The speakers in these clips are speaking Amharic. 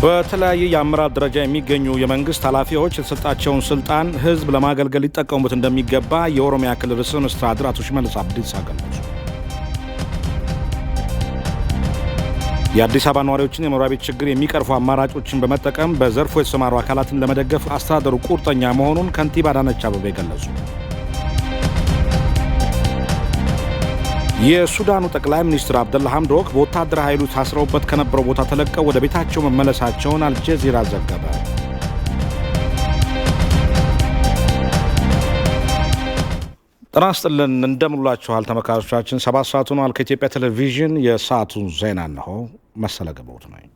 በተለያየ የአመራር ደረጃ የሚገኙ የመንግስት ኃላፊዎች የተሰጣቸውን ስልጣን ህዝብ ለማገልገል ሊጠቀሙበት እንደሚገባ የኦሮሚያ ክልል ርዕሰ መስተዳድር አቶ ሽመልስ አብዲሳ ገለጹ። የአዲስ አበባ ነዋሪዎችን የመኖሪያ ቤት ችግር የሚቀርፉ አማራጮችን በመጠቀም በዘርፉ የተሰማሩ አካላትን ለመደገፍ አስተዳደሩ ቁርጠኛ መሆኑን ከንቲባ አዳነች አቤቤ ገለጹ። የሱዳኑ ጠቅላይ ሚኒስትር አብደላ ሐምዶክ በወታደራዊ ኃይሉ ታስረውበት ከነበረው ቦታ ተለቀው ወደ ቤታቸው መመለሳቸውን አልጀዚራ ዘገበ። ጤና ይስጥልን እንደምንላችኋል ተመልካቾቻችን። 7 ሰዓት ሆኗል። ከኢትዮጵያ ቴሌቪዥን የሰዓቱን ዜና ነው። መሰለ ገበውት ነኝ።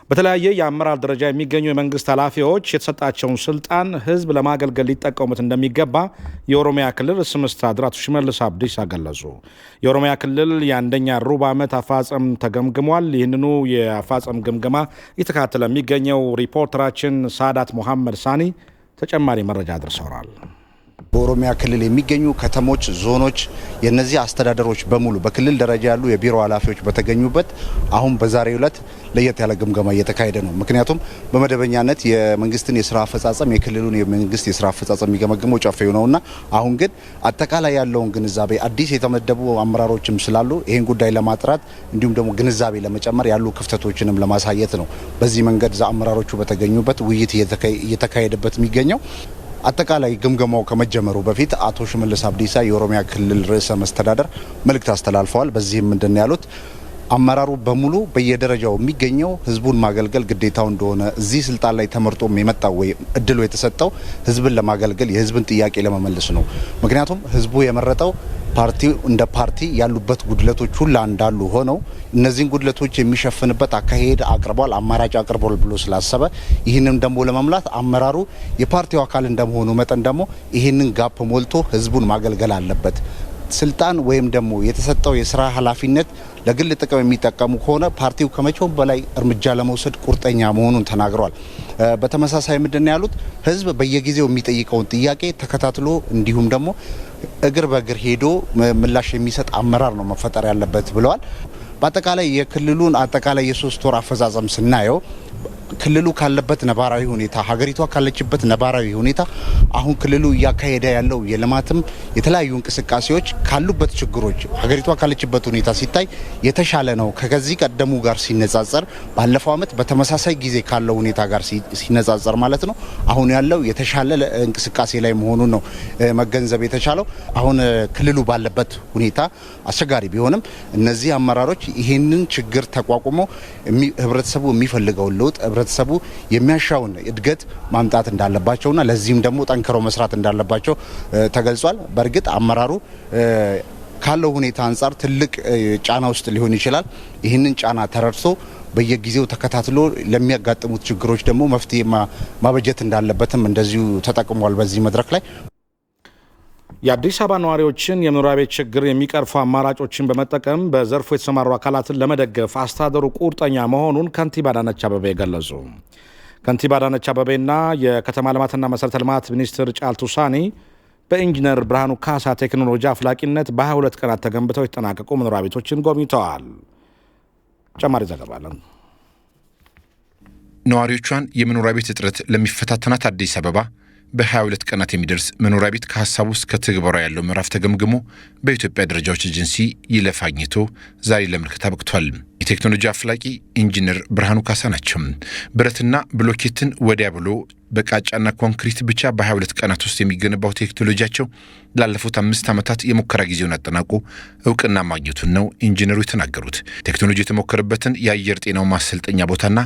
በተለያየ የአመራር ደረጃ የሚገኙ የመንግስት ኃላፊዎች የተሰጣቸውን ስልጣን ህዝብ ለማገልገል ሊጠቀሙበት እንደሚገባ የኦሮሚያ ክልል ርዕሰ መስተዳድር አቶ ሽመልስ አብዲሳ ገለጹ። የኦሮሚያ ክልል የአንደኛ ሩብ ዓመት አፋጸም ተገምግሟል። ይህንኑ የአፋጸም ግምገማ እየተከታተለ የሚገኘው ሪፖርተራችን ሳዳት ሙሐመድ ሳኒ ተጨማሪ መረጃ አድርሰውናል። በኦሮሚያ ክልል የሚገኙ ከተሞች፣ ዞኖች የነዚህ አስተዳደሮች በሙሉ በክልል ደረጃ ያሉ የቢሮ ኃላፊዎች በተገኙበት አሁን በዛሬው ዕለት ለየት ያለ ግምገማ እየተካሄደ ነው። ምክንያቱም በመደበኛነት የመንግስትን የስራ አፈጻጸም የክልሉን የመንግስት የስራ አፈጻጸም የሚገመግመው ጨፌው ነውና አሁን ግን አጠቃላይ ያለውን ግንዛቤ አዲስ የተመደቡ አመራሮችም ስላሉ ይህን ጉዳይ ለማጥራት እንዲሁም ደግሞ ግንዛቤ ለመጨመር ያሉ ክፍተቶችንም ለማሳየት ነው በዚህ መንገድ አመራሮቹ በተገኙበት ውይይት እየተካሄደበት የሚገኘው። አጠቃላይ ግምገማው ከመጀመሩ በፊት አቶ ሽመልስ አብዲሳ የኦሮሚያ ክልል ርዕሰ መስተዳድር መልእክት አስተላልፈዋል። በዚህም ምንድነው ያሉት? አመራሩ በሙሉ በየደረጃው የሚገኘው ህዝቡን ማገልገል ግዴታው እንደሆነ እዚህ ስልጣን ላይ ተመርጦም የመጣው ወይ እድሉ የተሰጠው ህዝብን ለማገልገል የህዝብን ጥያቄ ለመመለስ ነው። ምክንያቱም ህዝቡ የመረጠው ፓርቲው እንደ ፓርቲ ያሉበት ጉድለቶች ሁሉ እንዳሉ ሆነው እነዚህን ጉድለቶች የሚሸፍንበት አካሄድ አቅርቧል፣ አማራጭ አቅርቧል ብሎ ስላሰበ ይህንን ደግሞ ለመምላት አመራሩ የፓርቲው አካል እንደመሆኑ መጠን ደግሞ ይህንን ጋፕ ሞልቶ ህዝቡን ማገልገል አለበት። ስልጣን ወይም ደግሞ የተሰጠው የስራ ኃላፊነት ለግል ጥቅም የሚጠቀሙ ከሆነ ፓርቲው ከመቼውም በላይ እርምጃ ለመውሰድ ቁርጠኛ መሆኑን ተናግሯል። በተመሳሳይ ምንድነው ያሉት? ህዝብ በየጊዜው የሚጠይቀውን ጥያቄ ተከታትሎ እንዲሁም ደግሞ እግር በእግር ሄዶ ምላሽ የሚሰጥ አመራር ነው መፈጠር ያለበት ብለዋል። በአጠቃላይ የክልሉን አጠቃላይ የ3 ወር አፈጻጸም ስናየው ክልሉ ካለበት ነባራዊ ሁኔታ ሀገሪቷ ካለችበት ነባራዊ ሁኔታ አሁን ክልሉ እያካሄደ ያለው የልማትም የተለያዩ እንቅስቃሴዎች ካሉበት ችግሮች ሀገሪቷ ካለችበት ሁኔታ ሲታይ የተሻለ ነው። ከዚህ ቀደሙ ጋር ሲነጻጸር ባለፈው ዓመት በተመሳሳይ ጊዜ ካለው ሁኔታ ጋር ሲነጻጸር ማለት ነው አሁን ያለው የተሻለ እንቅስቃሴ ላይ መሆኑን ነው መገንዘብ የተቻለው። አሁን ክልሉ ባለበት ሁኔታ አስቸጋሪ ቢሆንም እነዚህ አመራሮች ይህንን ችግር ተቋቁመው ህብረተሰቡ የሚፈልገውን ለውጥ ህብረተሰቡ የሚያሻውን እድገት ማምጣት እንዳለባቸውና ለዚህም ደግሞ ጠንክረው መስራት እንዳለባቸው ተገልጿል። በእርግጥ አመራሩ ካለው ሁኔታ አንጻር ትልቅ ጫና ውስጥ ሊሆን ይችላል። ይህንን ጫና ተረድቶ በየጊዜው ተከታትሎ ለሚያጋጥሙት ችግሮች ደግሞ መፍትሄ ማበጀት እንዳለበትም እንደዚሁ ተጠቅሟል በዚህ መድረክ ላይ። የአዲስ አበባ ነዋሪዎችን የመኖሪያ ቤት ችግር የሚቀርፉ አማራጮችን በመጠቀም በዘርፉ የተሰማሩ አካላትን ለመደገፍ አስተዳደሩ ቁርጠኛ መሆኑን ከንቲባ አዳነች አቤቤ ገለጹ። ከንቲባ አዳነች አቤቤና የከተማ ልማትና መሰረተ ልማት ሚኒስትር ጫልቱ ሳኒ በኢንጂነር ብርሃኑ ካሳ ቴክኖሎጂ አፍላቂነት በ22 ቀናት ተገንብተው የተጠናቀቁ መኖሪያ ቤቶችን ጎብኝተዋል። ጨማሪ ዘገባ አለን። ነዋሪዎቿን የመኖሪያ ቤት እጥረት ለሚፈታተናት አዲስ አበባ በ22 ቀናት የሚደርስ መኖሪያ ቤት ከሀሳቡ እስከ ትግበራ ያለው ምዕራፍ ተገምግሞ በኢትዮጵያ ደረጃዎች ኤጀንሲ ይለፍ አግኝቶ ዛሬ ለምልክት አብቅቷል። የቴክኖሎጂ አፍላቂ ኢንጂነር ብርሃኑ ካሳ ናቸው። ብረትና ብሎኬትን ወዲያ ብሎ በቃጫና ኮንክሪት ብቻ በ22 ቀናት ውስጥ የሚገነባው ቴክኖሎጂያቸው ላለፉት 5 ዓመታት የሙከራ ጊዜውን አጠናቆ እውቅና ማግኘቱን ነው ኢንጂነሩ የተናገሩት። ቴክኖሎጂ የተሞከረበትን የአየር ጤናው ማሰልጠኛ ቦታና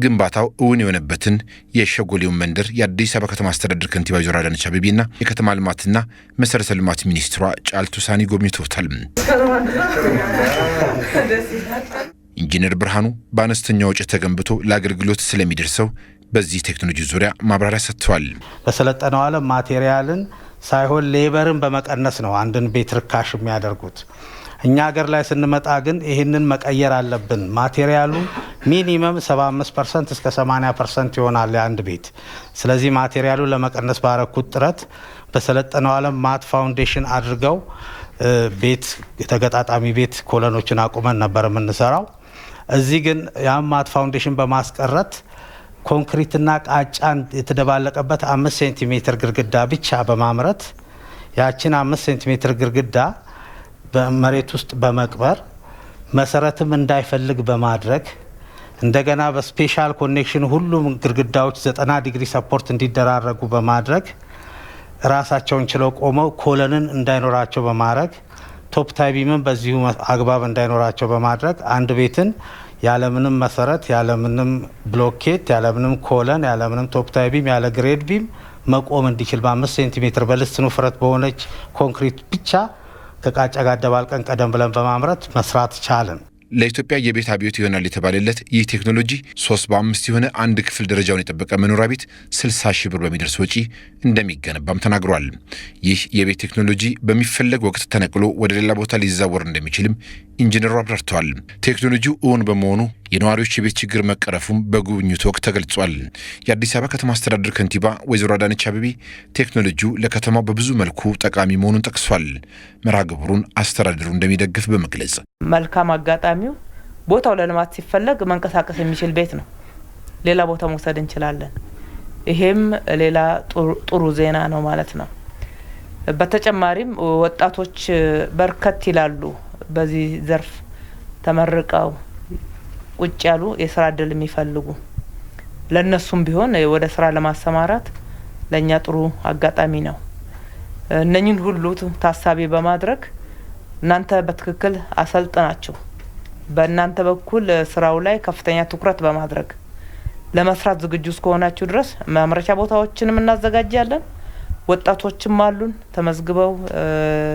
ግንባታው እውን የሆነበትን የሸጎሌውን መንደር የአዲስ አበባ ከተማ አስተዳደር ከንቲባ ወይዘሮ አዳነች አቤቤና የከተማ ልማትና መሰረተ ልማት ሚኒስትሯ ጫልቱ ሳኒ ጎብኝተውታል። ኢንጂነር ብርሃኑ በአነስተኛ ወጪ ተገንብቶ ለአገልግሎት ስለሚደርሰው በዚህ ቴክኖሎጂ ዙሪያ ማብራሪያ ሰጥተዋል። በሰለጠነው ዓለም ማቴሪያልን ሳይሆን ሌበርን በመቀነስ ነው አንድን ቤት ርካሽ የሚያደርጉት። እኛ ሀገር ላይ ስንመጣ ግን ይህንን መቀየር አለብን። ማቴሪያሉ ሚኒመም 75% እስከ 80% ይሆናል የአንድ ቤት። ስለዚህ ማቴሪያሉ ለመቀነስ ባረኩት ጥረት በሰለጠነው ዓለም ማት ፋውንዴሽን አድርገው ቤት የተገጣጣሚ ቤት ኮለኖችን አቁመን ነበር የምንሰራው። እዚህ ግን የአማት ፋውንዴሽን በማስቀረት ኮንክሪትና ቃጫን የተደባለቀበት 5 ሴንቲሜትር ግድግዳ ብቻ በማምረት ያችን 5 ሴንቲሜትር ግድግዳ በመሬት ውስጥ በመቅበር መሰረትም እንዳይፈልግ በማድረግ እንደገና በስፔሻል ኮኔክሽን ሁሉም ግድግዳዎች 90 ዲግሪ ሰፖርት እንዲደራረጉ በማድረግ ራሳቸውን ችለው ቆመው ኮለንን እንዳይኖራቸው በማድረግ ቶፕ ታይቢምን በዚሁ አግባብ እንዳይኖራቸው በማድረግ አንድ ቤትን ያለምንም መሰረት ያለምንም ብሎኬት ያለምንም ኮለን ያለምንም ቶፕ ታይቢም ያለ ግሬድ ቢም መቆም እንዲችል በ5 ሴንቲሜትር በልስኑ ፍረት በሆነች ኮንክሪት ብቻ ከቃጫ ጋር ደባልቀን ቀደም ብለን በማምረት መስራት ቻለን። ለኢትዮጵያ የቤት አብዮት ይሆናል የተባለለት ይህ ቴክኖሎጂ 3 በ5 የሆነ አንድ ክፍል ደረጃውን የጠበቀ መኖሪያ ቤት 60 ሺህ ብር በሚደርስ ወጪ እንደሚገነባም ተናግሯል። ይህ የቤት ቴክኖሎጂ በሚፈለግ ወቅት ተነቅሎ ወደ ሌላ ቦታ ሊዛወር እንደሚችልም ኢንጂነሩ አብራርተዋል። ቴክኖሎጂው እውን በመሆኑ የነዋሪዎች የቤት ችግር መቀረፉም በጉብኝቱ ወቅት ተገልጿል። የአዲስ አበባ ከተማ አስተዳደር ከንቲባ ወይዘሮ አዳነች አቤቤ ቴክኖሎጂው ለከተማው በብዙ መልኩ ጠቃሚ መሆኑን ጠቅሷል። መርሃ ግብሩን አስተዳደሩ እንደሚደግፍ በመግለጽ መልካም አጋጣሚው ቦታው ለልማት ሲፈለግ መንቀሳቀስ የሚችል ቤት ነው። ሌላ ቦታ መውሰድ እንችላለን። ይሄም ሌላ ጥሩ ዜና ነው ማለት ነው። በተጨማሪም ወጣቶች በርከት ይላሉ። በዚህ ዘርፍ ተመርቀው ቁጭ ያሉ የስራ እድል የሚፈልጉ ለነሱም ቢሆን ወደ ስራ ለማሰማራት ለኛ ጥሩ አጋጣሚ ነው። እነኚህን ሁሉ ታሳቢ በማድረግ እናንተ በትክክል አሰልጥናችሁ በእናንተ በኩል ስራው ላይ ከፍተኛ ትኩረት በማድረግ ለመስራት ዝግጁ እስከሆናችሁ ድረስ ማምረቻ ቦታዎችንም እናዘጋጃለን። ወጣቶችም አሉን ተመዝግበው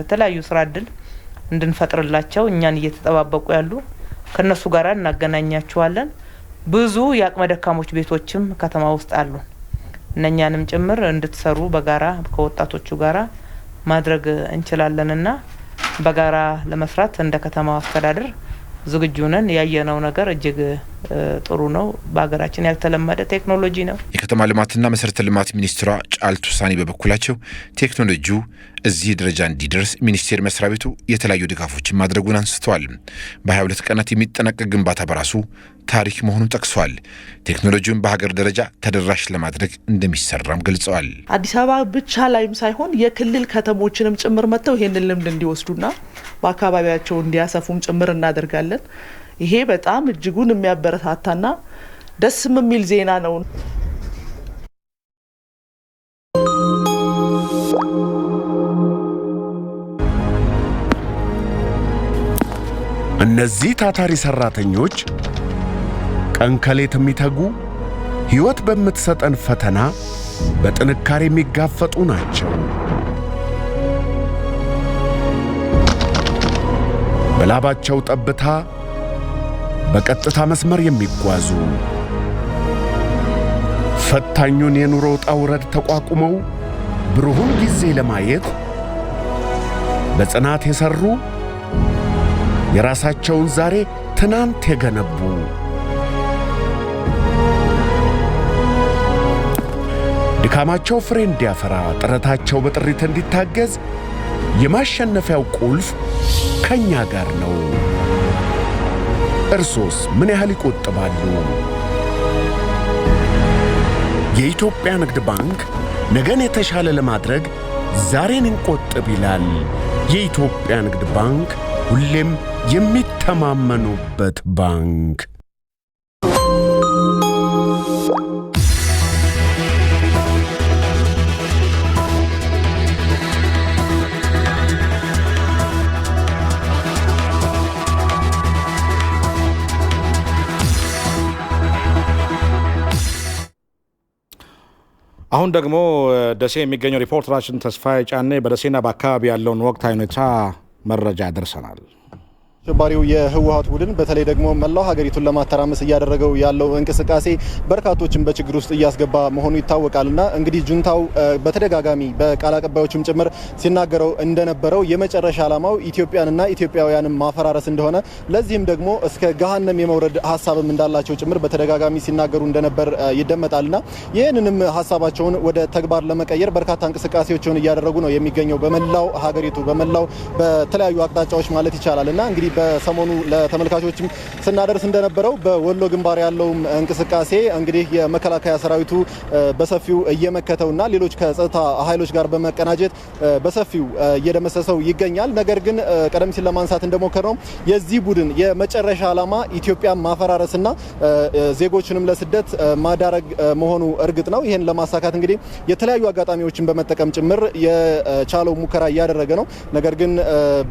የተለያዩ ስራ እድል እንድንፈጥርላቸው እኛን እየተጠባበቁ ያሉ ከነሱ ጋር እናገናኛቸዋለን። ብዙ የአቅመ ደካሞች ቤቶችም ከተማ ውስጥ አሉ። እነኛንም ጭምር እንድትሰሩ በጋራ ከወጣቶቹ ጋራ ማድረግ እንችላለንና በጋራ ለመስራት እንደ ከተማው አስተዳደር ዝግጁ ነን። ያየነው ነገር እጅግ ጥሩ ነው። በሀገራችን ያልተለመደ ቴክኖሎጂ ነው። የከተማ ልማትና መሰረተ ልማት ሚኒስትሯ ጫልቱ ሳኒ በበኩላቸው ቴክኖሎጂው እዚህ ደረጃ እንዲደርስ ሚኒስቴር መስሪያ ቤቱ የተለያዩ ድጋፎችን ማድረጉን አንስተዋል። በ22 ቀናት የሚጠናቀቅ ግንባታ በራሱ ታሪክ መሆኑን ጠቅሷል። ቴክኖሎጂውን በሀገር ደረጃ ተደራሽ ለማድረግ እንደሚሰራም ገልጸዋል። አዲስ አበባ ብቻ ላይም ሳይሆን የክልል ከተሞችንም ጭምር መጥተው ይሄንን ልምድ እንዲወስዱና በአካባቢያቸው እንዲያሰፉም ጭምር እናደርጋለን። ይሄ በጣም እጅጉን የሚያበረታታና ደስም የሚል ዜና ነው። እነዚህ ታታሪ ሰራተኞች ቀን ከሌት የሚተጉ ሕይወት በምትሰጠን ፈተና በጥንካሬ የሚጋፈጡ ናቸው። በላባቸው ጠብታ በቀጥታ መስመር የሚጓዙ ፈታኙን የኑሮ ውጣ ውረድ ተቋቁመው ብሩሁን ጊዜ ለማየት በጽናት የሰሩ የራሳቸውን ዛሬ ትናንት የገነቡ ድካማቸው ፍሬ እንዲያፈራ ጥረታቸው በጥሪት እንዲታገዝ የማሸነፊያው ቁልፍ ከኛ ጋር ነው። እርሶስ ምን ያህል ይቆጥባሉ? የኢትዮጵያ ንግድ ባንክ ነገን የተሻለ ለማድረግ ዛሬን እንቆጥብ ይላል። የኢትዮጵያ ንግድ ባንክ ሁሌም የሚተማመኑበት ባንክ። አሁን ደግሞ ደሴ የሚገኘው ሪፖርተራችን ተስፋዬ ጫኔ በደሴና በአካባቢ ያለውን ወቅታዊ ሁኔታ መረጃ ያደርሰናል። አሸባሪው የህወሓት ቡድን በተለይ ደግሞ መላው ሀገሪቱን ለማተራመስ እያደረገው ያለው እንቅስቃሴ በርካቶችን በችግር ውስጥ እያስገባ መሆኑ ይታወቃልና እንግዲህ ጁንታው በተደጋጋሚ በቃል አቀባዮችም ጭምር ሲናገረው እንደነበረው የመጨረሻ ዓላማው ኢትዮጵያንና ኢትዮጵያውያንን ማፈራረስ እንደሆነ ለዚህም ደግሞ እስከ ገሃነም የመውረድ ሀሳብም እንዳላቸው ጭምር በተደጋጋሚ ሲናገሩ እንደነበር ይደመጣልና ይህንንም ሀሳባቸውን ወደ ተግባር ለመቀየር በርካታ እንቅስቃሴዎችን እያደረጉ ነው የሚገኘው በመላው ሀገሪቱ በመላው በተለያዩ አቅጣጫዎች ማለት ይቻላልና እንግዲህ በሰሞኑ ለተመልካቾችም ስናደርስ እንደነበረው በወሎ ግንባር ያለው እንቅስቃሴ እንግዲህ የመከላከያ ሰራዊቱ በሰፊው እየመከተውና ሌሎች ከጸጥታ ኃይሎች ጋር በመቀናጀት በሰፊው እየደመሰሰው ይገኛል። ነገር ግን ቀደም ሲል ለማንሳት እንደሞከረው የዚህ ቡድን የመጨረሻ ዓላማ ኢትዮጵያ ማፈራረስና ዜጎችንም ለስደት ማዳረግ መሆኑ እርግጥ ነው። ይህን ለማሳካት እንግዲህ የተለያዩ አጋጣሚዎችን በመጠቀም ጭምር የቻለው ሙከራ እያደረገ ነው። ነገር ግን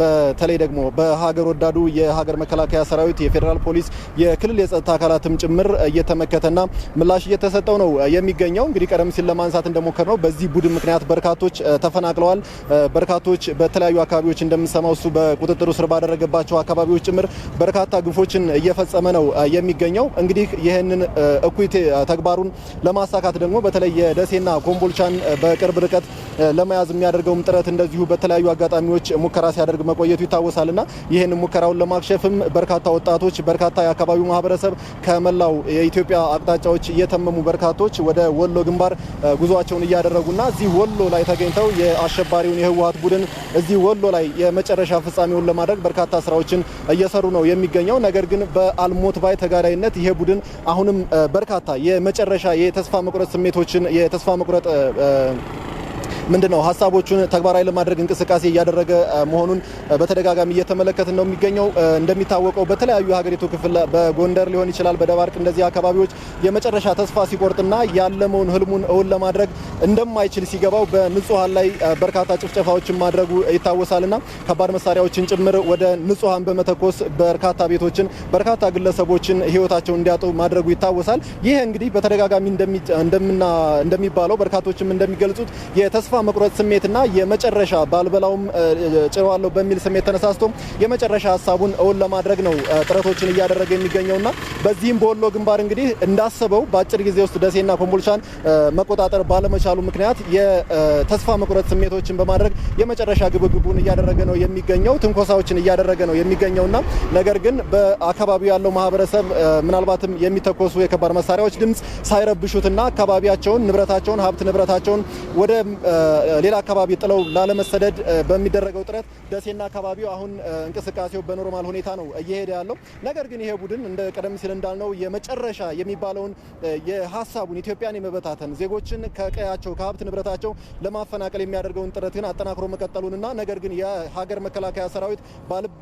በተለይ ደግሞ በሀገር ወዳዱ የሀገር መከላከያ ሰራዊት፣ የፌዴራል ፖሊስ፣ የክልል የጸጥታ አካላትም ጭምር እየተመከተና ምላሽ እየተሰጠው ነው የሚገኘው። እንግዲህ ቀደም ሲል ለማንሳት እንደሞከርነው በዚህ ቡድን ምክንያት በርካቶች ተፈናቅለዋል። በርካቶች በተለያዩ አካባቢዎች እንደምንሰማው እሱ በቁጥጥሩ ስር ባደረገባቸው አካባቢዎች ጭምር በርካታ ግፎችን እየፈጸመ ነው የሚገኘው። እንግዲህ ይህንን እኩይ ተግባሩን ለማሳካት ደግሞ በተለይ የደሴና ኮምቦልቻን በቅርብ ርቀት ለመያዝ የሚያደርገውም ጥረት እንደዚሁ በተለያዩ አጋጣሚዎች ሙከራ ሲያደርግ መቆየቱ ይታወሳልና ይህን ሙከራውን ለማክሸፍም በርካታ ወጣቶች፣ በርካታ የአካባቢው ማህበረሰብ ከመላው የኢትዮጵያ አቅጣጫዎች እየተመሙ በርካቶች ወደ ወሎ ግንባር ጉዟቸውን እያደረጉና እዚህ ወሎ ላይ ተገኝተው የአሸባሪውን የህወሓት ቡድን እዚህ ወሎ ላይ የመጨረሻ ፍጻሜውን ለማድረግ በርካታ ስራዎችን እየሰሩ ነው የሚገኘው። ነገር ግን በአልሞት ባይ ተጋዳይነት ይሄ ቡድን አሁንም በርካታ የመጨረሻ የተስፋ መቁረጥ ስሜቶችን የተስፋ መቁረጥ ምንድነው ሀሳቦቹን ተግባራዊ ለማድረግ እንቅስቃሴ እያደረገ መሆኑን በተደጋጋሚ እየተመለከትን ነው የሚገኘው። እንደሚታወቀው በተለያዩ ሀገሪቱ ክፍል በጎንደር ሊሆን ይችላል፣ በደባርቅ እንደዚህ አካባቢዎች የመጨረሻ ተስፋ ሲቆርጥና ያለመውን ህልሙን እውን ለማድረግ እንደማይችል ሲገባው በንጹሃን ላይ በርካታ ጭፍጨፋዎችን ማድረጉ ይታወሳልና ከባድ መሳሪያዎችን ጭምር ወደ ንጹሃን በመተኮስ በርካታ ቤቶችን በርካታ ግለሰቦችን ህይወታቸውን እንዲያጡ ማድረጉ ይታወሳል። ይሄ እንግዲህ በተደጋጋሚ እንደሚባለው በርካቶችም እንደሚገልጹት የተስፋ መቁረጥ ስሜትና የመጨረሻ ባልበላውም ጭዋለሁ በሚል ስሜት ተነሳስቶ የመጨረሻ ሀሳቡን እውን ለማድረግ ነው ጥረቶችን እያደረገ የሚገኘውና በዚህም በወሎ ግንባር እንግዲህ እንዳሰበው በአጭር ጊዜ ውስጥ ደሴና ኮምቦልቻን መቆጣጠር ባለመቻሉ ምክንያት የተስፋ መቁረጥ ስሜቶችን በማድረግ የመጨረሻ ግብግቡን እያደረገ ነው የሚገኘው፣ ትንኮሳዎችን እያደረገ ነው የሚገኘውና ነገር ግን በአካባቢው ያለው ማህበረሰብ ምናልባትም የሚተኮሱ የከባድ መሳሪያዎች ድምጽ ሳይረብሹትና አካባቢያቸውን፣ ንብረታቸውን፣ ሀብት ንብረታቸውን ወደ ሌላ አካባቢ ጥለው ላለመሰደድ በሚደረገው ጥረት ደሴና አካባቢው አሁን እንቅስቃሴው በኖርማል ሁኔታ ነው እየሄደ ያለው። ነገር ግን ይሄ ቡድን እንደ ቀደም ሲል እንዳልነው የመጨረሻ የሚባለውን የሀሳቡን ኢትዮጵያን የመበታተን ዜጎችን ከቀያቸው ከሀብት ንብረታቸው ለማፈናቀል የሚያደርገውን ጥረት ግን አጠናክሮ መቀጠሉንና ነገር ግን የሀገር መከላከያ ሰራዊት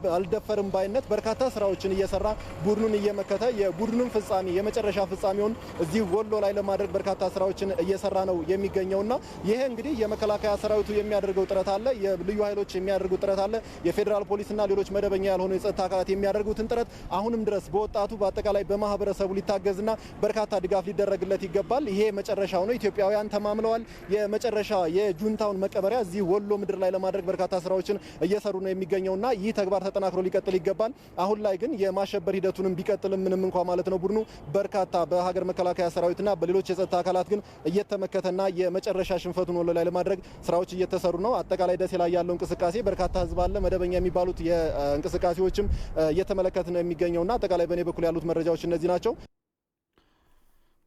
ባልደፈርም ባይነት በርካታ ስራዎችን እየሰራ ቡድኑን እየመከተ የቡድኑን ፍጻሜ የመጨረሻ ፍጻሜውን እዚህ ወሎ ላይ ለማድረግ በርካታ ስራዎችን እየሰራ ነው የሚገኘውና ይሄ እንግዲህ የመከላከያ ሰራዊቱ የሚያደርገው ጥረት አለ፣ የልዩ ኃይሎች የሚያደርጉት ጥረት አለ፣ የፌዴራል ፖሊስና ሌሎች መደበኛ ያልሆኑ የጸጥታ አካላት የሚያደርጉትን ጥረት አሁንም ድረስ በወጣቱ በአጠቃላይ በማህበረሰቡ ሊታገዝና በርካታ ድጋፍ ሊደረግለት ይገባል። ይሄ መጨረሻው ነው። ኢትዮጵያውያን ተማምለዋል። የመጨረሻ የጁንታውን መቀበሪያ እዚህ ወሎ ምድር ላይ ለማድረግ በርካታ ስራዎችን እየሰሩ ነው የሚገኘውና ይህ ተግባር ተጠናክሮ ሊቀጥል ይገባል። አሁን ላይ ግን የማሸበር ሂደቱንም ቢቀጥልም ምንም እንኳ ማለት ነው ቡድኑ በርካታ በሀገር መከላከያ ሰራዊትና በሌሎች የጸጥታ አካላት ግን እየተመከተና የመጨረሻ ሽንፈቱን ወሎ ላይ ለማድረግ ስራዎች እየተሰሩ ነው። አጠቃላይ ደሴ ላይ ያለው እንቅስቃሴ በርካታ ህዝብ አለ። መደበኛ የሚባሉት የእንቅስቃሴዎችም እየተመለከትን ነው የሚገኘውና አጠቃላይ በእኔ በኩል ያሉት መረጃዎች እነዚህ ናቸው።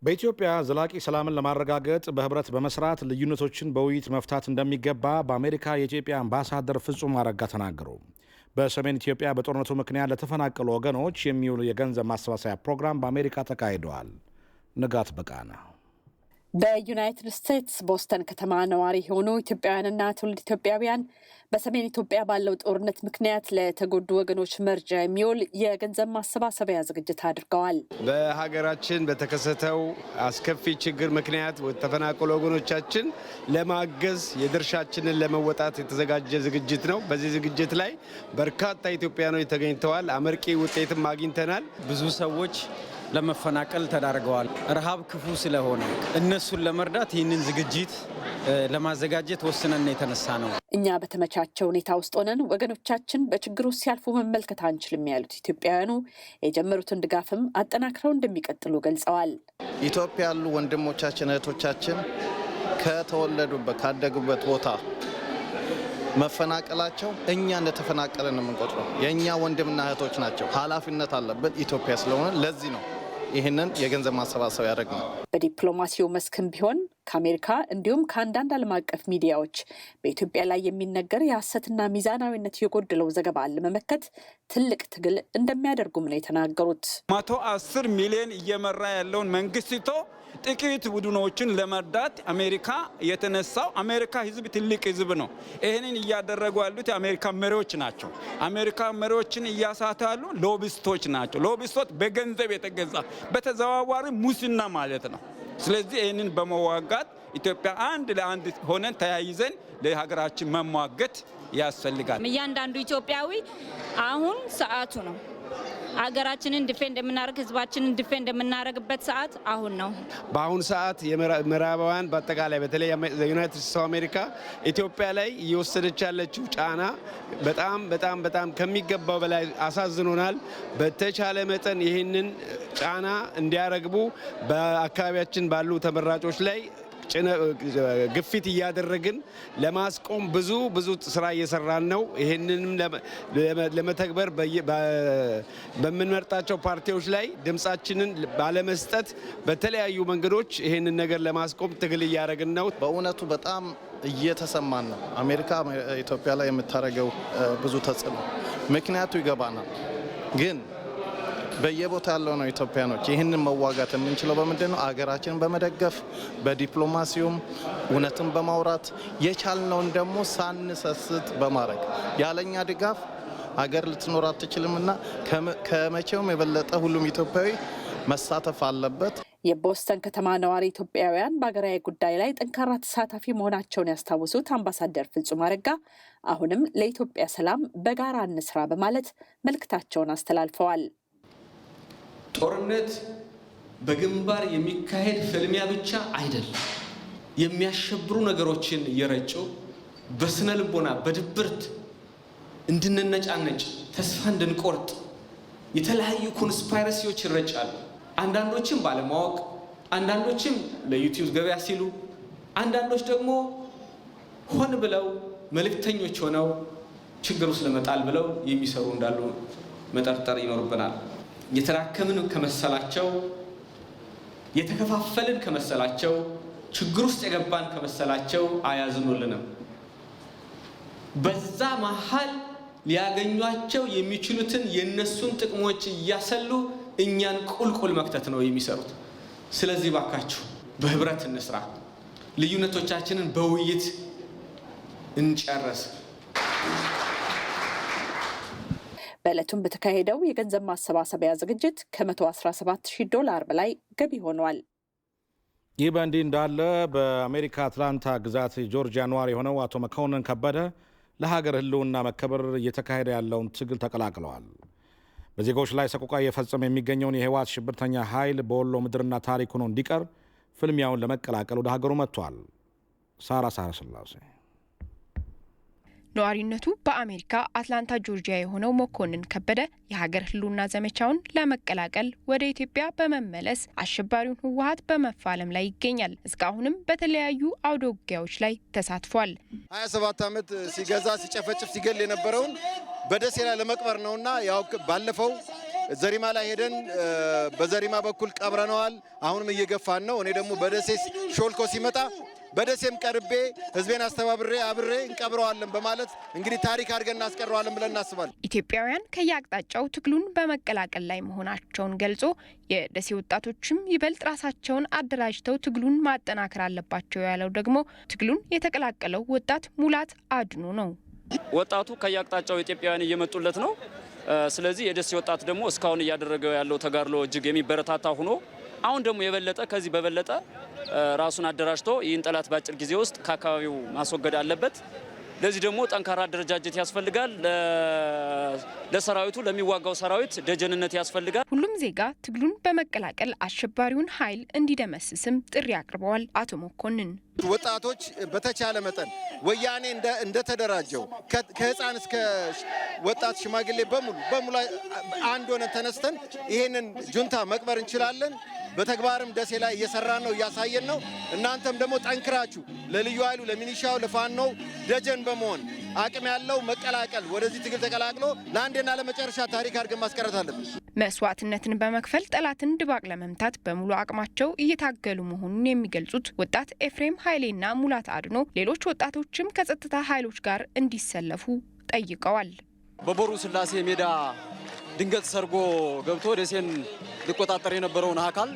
በኢትዮጵያ ዘላቂ ሰላምን ለማረጋገጥ በህብረት በመስራት ልዩነቶችን በውይይት መፍታት እንደሚገባ በአሜሪካ የኢትዮጵያ አምባሳደር ፍጹም አረጋ ተናገሩ። በሰሜን ኢትዮጵያ በጦርነቱ ምክንያት ለተፈናቀሉ ወገኖች የሚውል የገንዘብ ማሰባሰቢያ ፕሮግራም በአሜሪካ ተካሂደዋል። ንጋት በቃና በዩናይትድ ስቴትስ ቦስተን ከተማ ነዋሪ የሆኑ ኢትዮጵያውያንና ትውልድ ኢትዮጵያውያን በሰሜን ኢትዮጵያ ባለው ጦርነት ምክንያት ለተጎዱ ወገኖች መርጃ የሚውል የገንዘብ ማሰባሰቢያ ዝግጅት አድርገዋል። በሀገራችን በተከሰተው አስከፊ ችግር ምክንያት ተፈናቀሉ ወገኖቻችን ለማገዝ የድርሻችንን ለመወጣት የተዘጋጀ ዝግጅት ነው። በዚህ ዝግጅት ላይ በርካታ ኢትዮጵያኖች ተገኝተዋል። አመርቂ ውጤትም አግኝተናል። ብዙ ሰዎች ለመፈናቀል ተዳርገዋል። ረሃብ ክፉ ስለሆነ እነሱን ለመርዳት ይህንን ዝግጅት ለማዘጋጀት ወስነን የተነሳ ነው። እኛ በተመቻቸ ሁኔታ ውስጥ ሆነን ወገኖቻችን በችግሩ ሲያልፉ መመልከት አንችልም ያሉት ኢትዮጵያውያኑ የጀመሩትን ድጋፍም አጠናክረው እንደሚቀጥሉ ገልጸዋል። ኢትዮጵያ ያሉ ወንድሞቻችን እህቶቻችን ከተወለዱበት ካደጉበት ቦታ መፈናቀላቸው እኛ እንደተፈናቀለን የምንቆጥረው የእኛ ወንድምና እህቶች ናቸው። ኃላፊነት አለበት ኢትዮጵያ ስለሆነ ለዚህ ነው ይህንን የገንዘብ ማሰባሰብ ያደረግነው። በዲፕሎማሲው መስክም ቢሆን ከአሜሪካ እንዲሁም ከአንዳንድ ዓለም አቀፍ ሚዲያዎች በኢትዮጵያ ላይ የሚነገር የሐሰትና ሚዛናዊነት የጎደለው ዘገባ ለመመከት ትልቅ ትግል እንደሚያደርጉም ነው የተናገሩት። 110 ሚሊዮን እየመራ ያለውን መንግስት ትቶ ጥቂት ቡድኖችን ለመርዳት አሜሪካ የተነሳው አሜሪካ ህዝብ ትልቅ ህዝብ ነው። ይህንን እያደረጉ ያሉት የአሜሪካ መሪዎች ናቸው። አሜሪካ መሪዎችን እያሳቱ ያሉ ሎቢስቶች ናቸው። ሎቢስቶች በገንዘብ የተገዛ በተዘዋዋሪ ሙስና ማለት ነው። ስለዚህ ይህንን በመዋጋት ኢትዮጵያ አንድ ለአንድ ሆነን ተያይዘን ለሀገራችን መሟገት ያስፈልጋል። እያንዳንዱ ኢትዮጵያዊ አሁን ሰዓቱ ነው። ሀገራችንን ዲፌንድ የምናደርግ ህዝባችንን ዲፌንድ የምናደርግበት ሰዓት አሁን ነው። በአሁኑ ሰዓት የምዕራባውያን በአጠቃላይ በተለይ ዩናይትድ ስቴትስ አሜሪካ ኢትዮጵያ ላይ እየወሰደች ያለችው ጫና በጣም ከሚገባው በላይ አሳዝኖናል። በተቻለ መጠን ይህንን ጫና እንዲያረግቡ በአካባቢያችን ባሉ ተመራጮች ላይ ግፊት እያደረግን ለማስቆም ብዙ ስራ እየሰራን ነው። ይህንንም ለመተግበር በምንመርጣቸው ፓርቲዎች ላይ ድምጻችንን ባለመስጠት በተለያዩ መንገዶች ይህንን ነገር ለማስቆም ትግል እያደረግን ነው። በእውነቱ በጣም እየተሰማን ነው። አሜሪካ ኢትዮጵያ ላይ የምታደርገው ብዙ ተጽዕኖ ምክንያቱ ይገባናል። ግን በየቦታ ያለው ነው ኢትዮጵያኖች ይህንን መዋጋት የምንችለው በምንድን ነው? አገራችንን በመደገፍ በዲፕሎማሲውም እውነትን በማውራት የቻልነውን ደግሞ ሳንሰስት በማድረግ ያለኛ ድጋፍ አገር ልትኖር አትችልምና ከመቼውም የበለጠ ሁሉም ኢትዮጵያዊ መሳተፍ አለበት። የቦስተን ከተማ ነዋሪ ኢትዮጵያውያን በሀገራዊ ጉዳይ ላይ ጠንካራ ተሳታፊ መሆናቸውን ያስታወሱት አምባሳደር ፍጹም አረጋ አሁንም ለኢትዮጵያ ሰላም በጋራ እንስራ በማለት መልእክታቸውን አስተላልፈዋል። ጦርነት በግንባር የሚካሄድ ፍልሚያ ብቻ አይደለም። የሚያሸብሩ ነገሮችን እየረጩ በስነ ልቦና በድብርት እንድንነጫነጭ ተስፋ እንድንቆርጥ የተለያዩ ኮንስፓይረሲዎች ይረጫሉ። አንዳንዶችም ባለማወቅ፣ አንዳንዶችም ለዩቲዩብ ገበያ ሲሉ፣ አንዳንዶች ደግሞ ሆን ብለው መልእክተኞች ሆነው ችግር ውስጥ ለመጣል ብለው የሚሰሩ እንዳሉ መጠርጠር ይኖርብናል። የተራከምን ከመሰላቸው፣ የተከፋፈልን ከመሰላቸው፣ ችግር ውስጥ የገባን ከመሰላቸው አያዝኑልንም። በዛ መሀል ሊያገኟቸው የሚችሉትን የነሱን ጥቅሞች እያሰሉ እኛን ቁልቁል መክተት ነው የሚሰሩት። ስለዚህ ባካችሁ በህብረት እንስራ፣ ልዩነቶቻችንን በውይይት እንጨርስ። በዕለቱም በተካሄደው የገንዘብ ማሰባሰቢያ ዝግጅት $117,000 በላይ ገቢ ሆኗል። ይህ በእንዲህ እንዳለ በአሜሪካ አትላንታ ግዛት ጆርጂያ ነዋሪ የሆነው አቶ መኮንን ከበደ ለሀገር ህልውና መከበር እየተካሄደ ያለውን ትግል ተቀላቅለዋል። በዜጎች ላይ ሰቆቃ እየፈጸመ የሚገኘውን የህወሓት ሽብርተኛ ኃይል በወሎ ምድርና ታሪክ ሆኖ እንዲቀር ፍልሚያውን ለመቀላቀል ወደ ሀገሩ መጥቷል። ሳራ ስላሴ ነዋሪነቱ በአሜሪካ አትላንታ ጆርጂያ የሆነው መኮንን ከበደ የሀገር ህልውና ዘመቻውን ለመቀላቀል ወደ ኢትዮጵያ በመመለስ አሸባሪውን ህወሓት በመፋለም ላይ ይገኛል። እስካሁንም በተለያዩ አውደ ውጊያዎች ላይ ተሳትፏል። 27 ዓመት ሲገዛ ሲጨፈጭፍ ሲገል የነበረውን በደሴ ላይ ለመቅበር ነውና ያው ባለፈው ዘሪማ ላይ ሄደን በዘሪማ በኩል ቀብረነዋል። አሁንም እየገፋን ነው። እኔ ደግሞ በደሴ ሾልኮ ሲመጣ በደሴም ቀርቤ ህዝቤን አስተባብሬ አብሬ እንቀብረዋለን በማለት እንግዲህ ታሪክ አድርገን እናስቀረዋለን ብለን እናስባለን። ኢትዮጵያውያን ከየአቅጣጫው ትግሉን በመቀላቀል ላይ መሆናቸውን ገልጾ የደሴ ወጣቶችም ይበልጥ ራሳቸውን አደራጅተው ትግሉን ማጠናከር አለባቸው ያለው ደግሞ ትግሉን የተቀላቀለው ወጣት ሙላት አድኖ ነው። ወጣቱ ከየአቅጣጫው ኢትዮጵያውያን እየመጡለት ነው። ስለዚህ የደሴ ወጣት ደግሞ እስካሁን እያደረገው ያለው ተጋድሎ እጅግ የሚበረታታ ሆኖ አሁን ደግሞ የበለጠ ከዚህ በበለጠ ራሱን አደራጅቶ ይህን ጠላት ባጭር ጊዜ ውስጥ ከአካባቢው ማስወገድ አለበት። ለዚህ ደግሞ ጠንካራ አደረጃጀት ያስፈልጋል። ለሰራዊቱ ለሚዋጋው ሰራዊት ደጀንነት ያስፈልጋል። ሁሉም ዜጋ ትግሉን በመቀላቀል አሸባሪውን ኃይል እንዲደመስስም ጥሪ አቅርበዋል። አቶ መኮንን ወጣቶች በተቻለ መጠን ወያኔ እንደተደራጀው ከህፃን እስከ ወጣት ሽማግሌ በሙሉ አንድ ሆነን ተነስተን ይሄንን ጁንታ መቅበር እንችላለን። በተግባርም ደሴ ላይ እየሰራን ነው፣ እያሳየን ነው። እናንተም ደግሞ ጠንክራችሁ ለልዩ ኃይሉ፣ ለሚኒሻው፣ ለፋኖው ደጀን በመሆን አቅም ያለው መቀላቀል ወደዚህ ትግል ተቀላቅሎ ለአንዴና ለመጨረሻ ታሪክ አድርገን ማስቀረት አለብን። መስዋዕትነትን በመክፈል ጠላትን ድባቅ ለመምታት በሙሉ አቅማቸው እየታገሉ መሆኑን የሚገልጹት ወጣት ኤፍሬም ኃይሌና ሙላት አድኖ ሌሎች ወጣቶችም ከጸጥታ ኃይሎች ጋር እንዲሰለፉ ጠይቀዋል። በቦሩ ስላሴ ሜዳ ድንገት ሰርጎ ገብቶ ደሴን ሊቆጣጠር የነበረውን አካል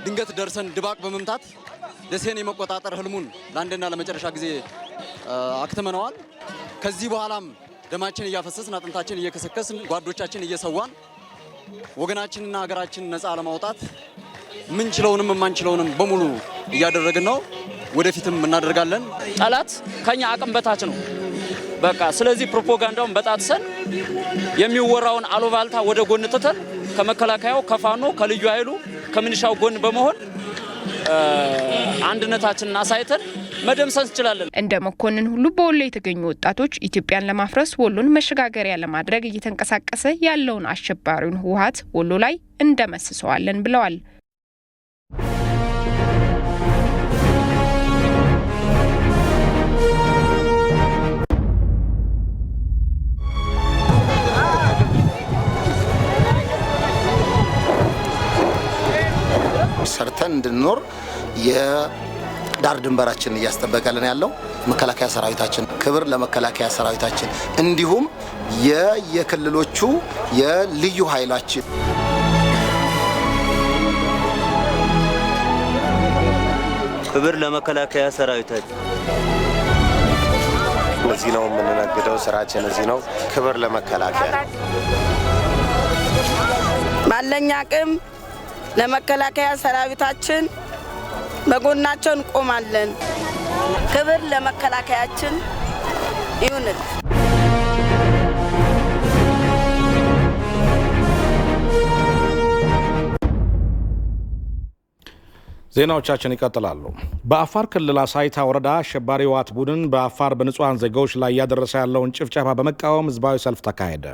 ድንገት ደርሰን ድባቅ በመምታት ደሴን የመቆጣጠር ህልሙን ለአንድና ለመጨረሻ ጊዜ አክትመነዋል። ከዚህ በኋላም ደማችን እያፈሰስን አጥንታችን እየከሰከስን ጓዶቻችን እየሰዋን ወገናችንና ሀገራችን ነፃ ለማውጣት ምንችለውንም ማንችለውንም በሙሉ እያደረግን ነው። ወደፊትም እናደርጋለን። ጠላት ከኛ አቅም በታች ነው። በቃ ስለዚህ ፕሮፓጋንዳውን በጣጥሰን የሚወራውን አሉባልታ ወደ ጎን ትተን ከመከላከያው ከፋኖ ከልዩ ኃይሉ ከሚኒሻው ጎን በመሆን አንድነታችንን አሳይተን መደምሰስ እንችላለን። እንደ መኮንን ሁሉ በወሎ የተገኙ ወጣቶች ኢትዮጵያን ለማፍረስ ወሎን መሸጋገሪያ ለማድረግ እየተንቀሳቀሰ ያለውን አሸባሪውን ህወሓት ወሎ ላይ እንደመስሰዋለን ብለዋል። ሰርተን እንድንኖር የዳር ድንበራችን እያስጠበቀልን ያለው መከላከያ ሰራዊታችን፣ ክብር ለመከላከያ ሰራዊታችን፣ እንዲሁም የክልሎቹ የልዩ ኃይላችን ክብር ለመከላከያ ሰራዊታችን። እዚህ ነው የምንነግደው፣ ስራችን እዚህ ነው። ክብር ለመከላከያ። ባለኝ አቅም ለመከላከያ ሰራዊታችን በጎናቸው እንቆማለን። ክብር ለመከላከያችን ይሁን። ዜናዎቻችን ይቀጥላሉ። በአፋር ክልል አሳይታ ወረዳ አሸባሪ ህወሓት ቡድን በአፋር በንጹሃን ዜጋዎች ላይ እያደረሰ ያለውን ጭፍጨፋ በመቃወም ህዝባዊ ሰልፍ ተካሄደ።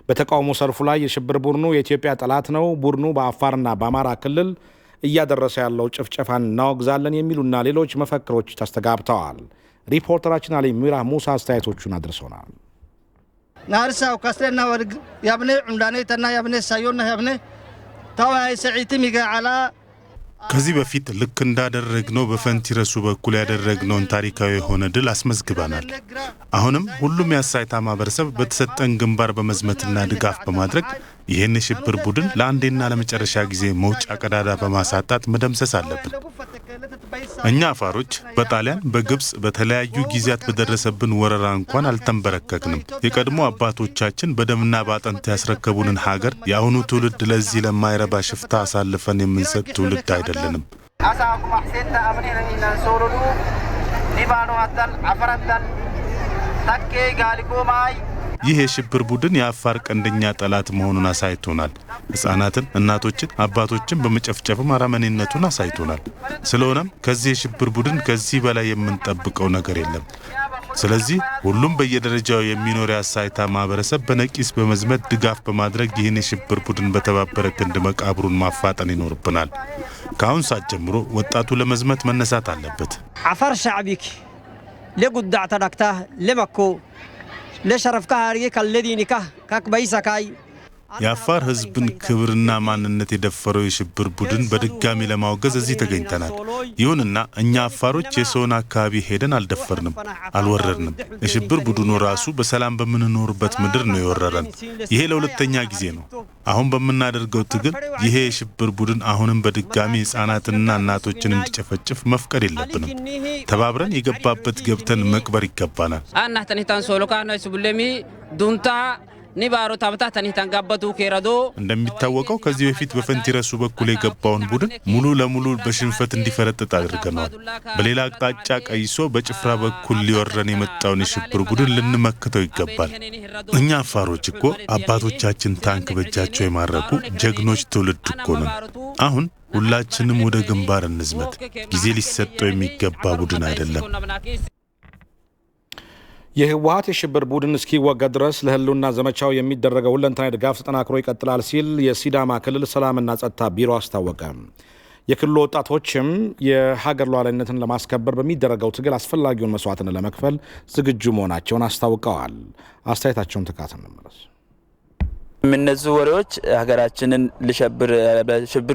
በተቃውሞ ሰልፉ ላይ የሽብር ቡድኑ የኢትዮጵያ ጠላት ነው፣ ቡድኑ በአፋርና በአማራ ክልል እያደረሰ ያለው ጭፍጨፋን እናወግዛለን የሚሉና ሌሎች መፈክሮች ተስተጋብተዋል። ሪፖርተራችን አሊ ሚራ ሙሳ አስተያየቶቹን አድርሶናል። ናርሳው ካስተና ወርግ ያብነ ዑንዳኔተና ያብነ ሳዮና ያብነ ታዋይ ሰዒቲ ሚጋዓላ ከዚህ በፊት ልክ እንዳደረግነው በፈንቲረሱ በኩል ያደረግነውን ታሪካዊ የሆነ ድል አስመዝግበናል። አሁንም ሁሉም የአሳይታ ማህበረሰብ በተሰጠን ግንባር በመዝመትና ድጋፍ በማድረግ ይህን የሽብር ቡድን ለአንዴና ለመጨረሻ ጊዜ መውጫ ቀዳዳ በማሳጣት መደምሰስ አለብን። እኛ አፋሮች በጣሊያን፣ በግብፅ በተለያዩ ጊዜያት በደረሰብን ወረራ እንኳን አልተንበረከክንም። የቀድሞ አባቶቻችን በደምና በአጥንት ያስረከቡንን ሀገር የአሁኑ ትውልድ ለዚህ ለማይረባ ሽፍታ አሳልፈን የምንሰጥ ትውልድ አይደለንም። ይህ የሽብር ቡድን የአፋር ቀንደኛ ጠላት መሆኑን አሳይቶናል። ሕፃናትን፣ እናቶችን፣ አባቶችን በመጨፍጨፍም አረመኔነቱን አሳይቶናል። ስለሆነም ከዚህ የሽብር ቡድን ከዚህ በላይ የምንጠብቀው ነገር የለም። ስለዚህ ሁሉም በየደረጃው የሚኖር የአሳይታ ማህበረሰብ በነቂስ በመዝመት ድጋፍ በማድረግ ይህን የሽብር ቡድን በተባበረ ክንድ መቃብሩን ማፋጠን ይኖርብናል። ከአሁን ሰዓት ጀምሮ ወጣቱ ለመዝመት መነሳት አለበት። አፋር ሻዕቢክ ለጉዳዕ ተዳክታ ለመኮ ለሸረፍካ አርጌ ከለዲኒካ ካክባይሳካይ የአፋር ህዝብን ክብርና ማንነት የደፈረው የሽብር ቡድን በድጋሚ ለማውገዝ እዚህ ተገኝተናል። ይሁንና እኛ አፋሮች የሰውን አካባቢ ሄደን አልደፈርንም፣ አልወረርንም። የሽብር ቡድኑ ራሱ በሰላም በምንኖርበት ምድር ነው የወረረን። ይሄ ለሁለተኛ ጊዜ ነው። አሁን በምናደርገው ትግል ይሄ የሽብር ቡድን አሁንም በድጋሚ ህፃናትና እናቶችን እንዲጨፈጭፍ መፍቀድ የለብንም። ተባብረን የገባበት ገብተን መቅበር ይገባናል። አናተኒታን ሶሎካኖ ሱብለሚ ዱንታ ኒባሮ ታብታ ተኒታን ጋበቱ ከረዶ እንደሚታወቀው ከዚህ በፊት በፈንቲረሱ በኩል የገባውን ቡድን ሙሉ ለሙሉ በሽንፈት እንዲፈረጥጥ አድርገናል። በሌላ አቅጣጫ ቀይሶ በጭፍራ በኩል ሊወረን የመጣውን የሽብር ቡድን ልንመክተው ይገባል። እኛ አፋሮች እኮ አባቶቻችን ታንክ በእጃቸው የማረኩ ጀግኖች ትውልድ እኮ ነን። አሁን ሁላችንም ወደ ግንባር እንዝመት። ጊዜ ሊሰጠው የሚገባ ቡድን አይደለም። የህወሓት የሽብር ቡድን እስኪወገድ ድረስ ለህልውና ዘመቻው የሚደረገው ሁለንተናዊ ድጋፍ ተጠናክሮ ይቀጥላል ሲል የሲዳማ ክልል ሰላምና ጸጥታ ቢሮ አስታወቀ። የክልሉ ወጣቶችም የሀገር ሉዓላዊነትን ለማስከበር በሚደረገው ትግል አስፈላጊውን መስዋዕትን ለመክፈል ዝግጁ መሆናቸውን አስታውቀዋል። አስተያየታቸውን ተካተን እንመለስ። እነሱ ወሬዎች ሀገራችንን ለሽብር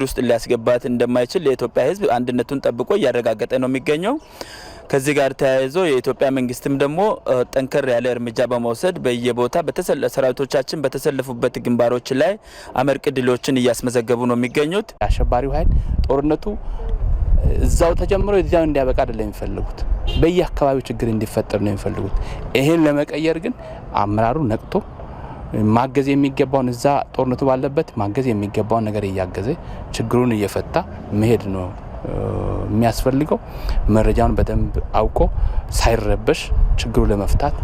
ውስጥ ሊያስገባት እንደማይችል የኢትዮጵያ ሕዝብ አንድነቱን ጠብቆ እያረጋገጠ ነው የሚገኘው። ከዚህ ጋር ተያይዞ የኢትዮጵያ መንግስትም ደግሞ ጠንከር ያለ እርምጃ በመውሰድ በየቦታ ሰራዊቶቻችን በተሰለፉበት ግንባሮች ላይ አመርቂ ድሎችን እያስመዘገቡ ነው የሚገኙት። አሸባሪው ኃይል ጦርነቱ እዛው ተጀምሮ እዚያው እንዲያበቃ አይደለም የሚፈልጉት፣ በየአካባቢው ችግር እንዲፈጠር ነው የሚፈልጉት። ይሄን ለመቀየር ግን አመራሩ ነቅቶ ማገዝ የሚገባውን እዛ ጦርነቱ ባለበት ማገዝ የሚገባውን ነገር እያገዘ ችግሩን እየፈታ መሄድ ነው የሚያስፈልገው። መረጃውን በደንብ አውቆ ሳይረበሽ ችግሩ ለመፍታት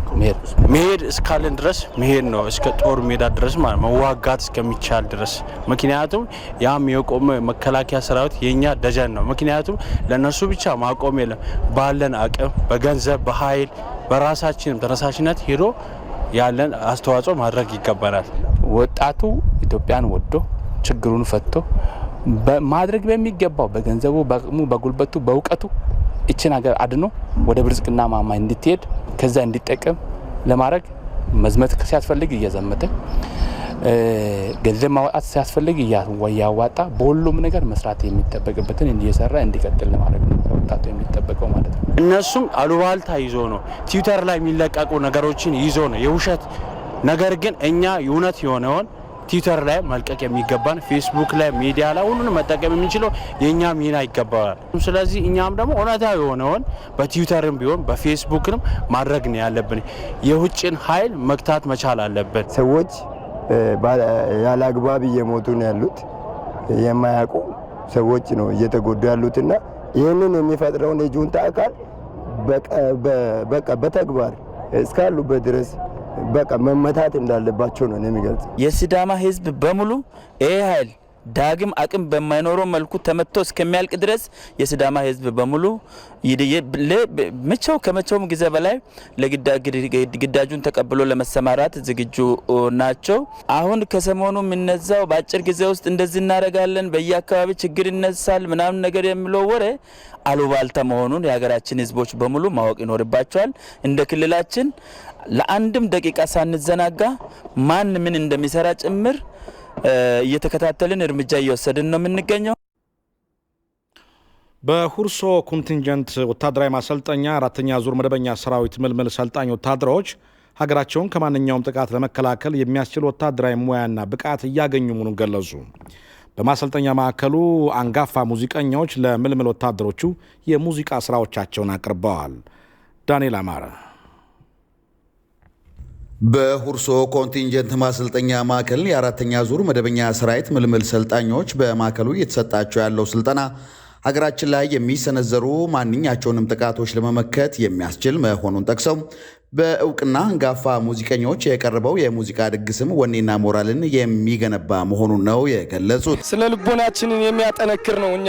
መሄድ እስካለን ድረስ መሄድ ነው፣ እስከ ጦር ሜዳ ድረስ ማለት መዋጋት እስከሚቻል ድረስ። ምክንያቱም ያም የቆመ መከላከያ ሰራዊት የኛ ደጀን ነው። ምክንያቱም ለነሱ ብቻ ማቆም የለም፣ ባለን አቅም በገንዘብ በኃይል በራሳችንም ተነሳሽነት ሄዶ ያለን አስተዋጽኦ ማድረግ ይገባናል። ወጣቱ ኢትዮጵያን ወዶ ችግሩን ፈቶ ማድረግ በሚገባው በገንዘቡ በአቅሙ በጉልበቱ በእውቀቱ እችን ሀገር አድኖ ወደ ብልጽግና ማማ እንድትሄድ ከዛ እንዲጠቀም ለማድረግ መዝመት ሲያስፈልግ እየዘመተ ገንዘብ ማውጣት ሲያስፈልግ እያዋጣ በሁሉም ነገር መስራት የሚጠበቅበትን እየሰራ እንዲቀጥል ለማድረግ ነው ወጣቱ የሚጠበቀው ማለት ነው። እነሱም አሉባልታ ይዞ ነው ትዊተር ላይ የሚለቀቁ ነገሮችን ይዞ ነው የውሸት ነገር፣ ግን እኛ የእውነት የሆነውን ትዊተር ላይ መልቀቅ የሚገባን ፌስቡክ ላይ ሚዲያ ላይ ሁሉንም መጠቀም የምንችለው የኛ ሚና ይገባዋል። ስለዚህ እኛም ደግሞ እውነታዊ የሆነውን በትዊተርም ቢሆን በፌስቡክም ማድረግ ነው ያለብን። የውጭን ኃይል መግታት መቻል አለብን። ሰዎች ያለ አግባብ እየሞቱ ነው ያሉት፣ የማያውቁ ሰዎች ነው እየተጎዱ ያሉትና ይህንን የሚፈጥረውን የጁንታ አካል በቃ በተግባር እስካሉበት ድረስ በቃ መመታት እንዳለባቸው ነው የሚገልጽ። የሲዳማ ሕዝብ በሙሉ ይሄ ኃይል ዳግም አቅም በማይኖረው መልኩ ተመቶ እስከሚያልቅ ድረስ የሲዳማ ሕዝብ በሙሉ ከመቼውም ጊዜ በላይ ለግዳጁን ተቀብሎ ለመሰማራት ዝግጁ ናቸው። አሁን ከሰሞኑ የሚነዛው በአጭር ጊዜ ውስጥ እንደዚህ እናደርጋለን፣ በየአካባቢ ችግር ይነሳል ምናምን ነገር የሚለው ወሬ አሉባልታ መሆኑን የሀገራችን ሕዝቦች በሙሉ ማወቅ ይኖርባቸዋል። እንደ ክልላችን ለአንድም ደቂቃ ሳንዘናጋ ማን ምን እንደሚሰራ ጭምር እየተከታተልን እርምጃ እየወሰድን ነው የምንገኘው። በሁርሶ ኮንቲንጀንት ወታደራዊ ማሰልጠኛ አራተኛ ዙር መደበኛ ሰራዊት ምልምል ሰልጣኝ ወታደሮች ሀገራቸውን ከማንኛውም ጥቃት ለመከላከል የሚያስችል ወታደራዊ ሙያና ብቃት እያገኙ መሆኑን ገለጹ። በማሰልጠኛ ማዕከሉ አንጋፋ ሙዚቀኞች ለምልምል ወታደሮቹ የሙዚቃ ስራዎቻቸውን አቅርበዋል። ዳንኤል አማረ በሁርሶ ኮንቲንጀንት ማሰልጠኛ ማዕከል የአራተኛ ዙር መደበኛ ሰራዊት ምልምል ሰልጣኞች በማዕከሉ እየተሰጣቸው ያለው ስልጠና ሀገራችን ላይ የሚሰነዘሩ ማንኛቸውንም ጥቃቶች ለመመከት የሚያስችል መሆኑን ጠቅሰው በእውቅና አንጋፋ ሙዚቀኞች የቀረበው የሙዚቃ ድግስም ወኔና ሞራልን የሚገነባ መሆኑን ነው የገለጹት። ስነ ልቦናችንን የሚያጠነክር ነው። እኛ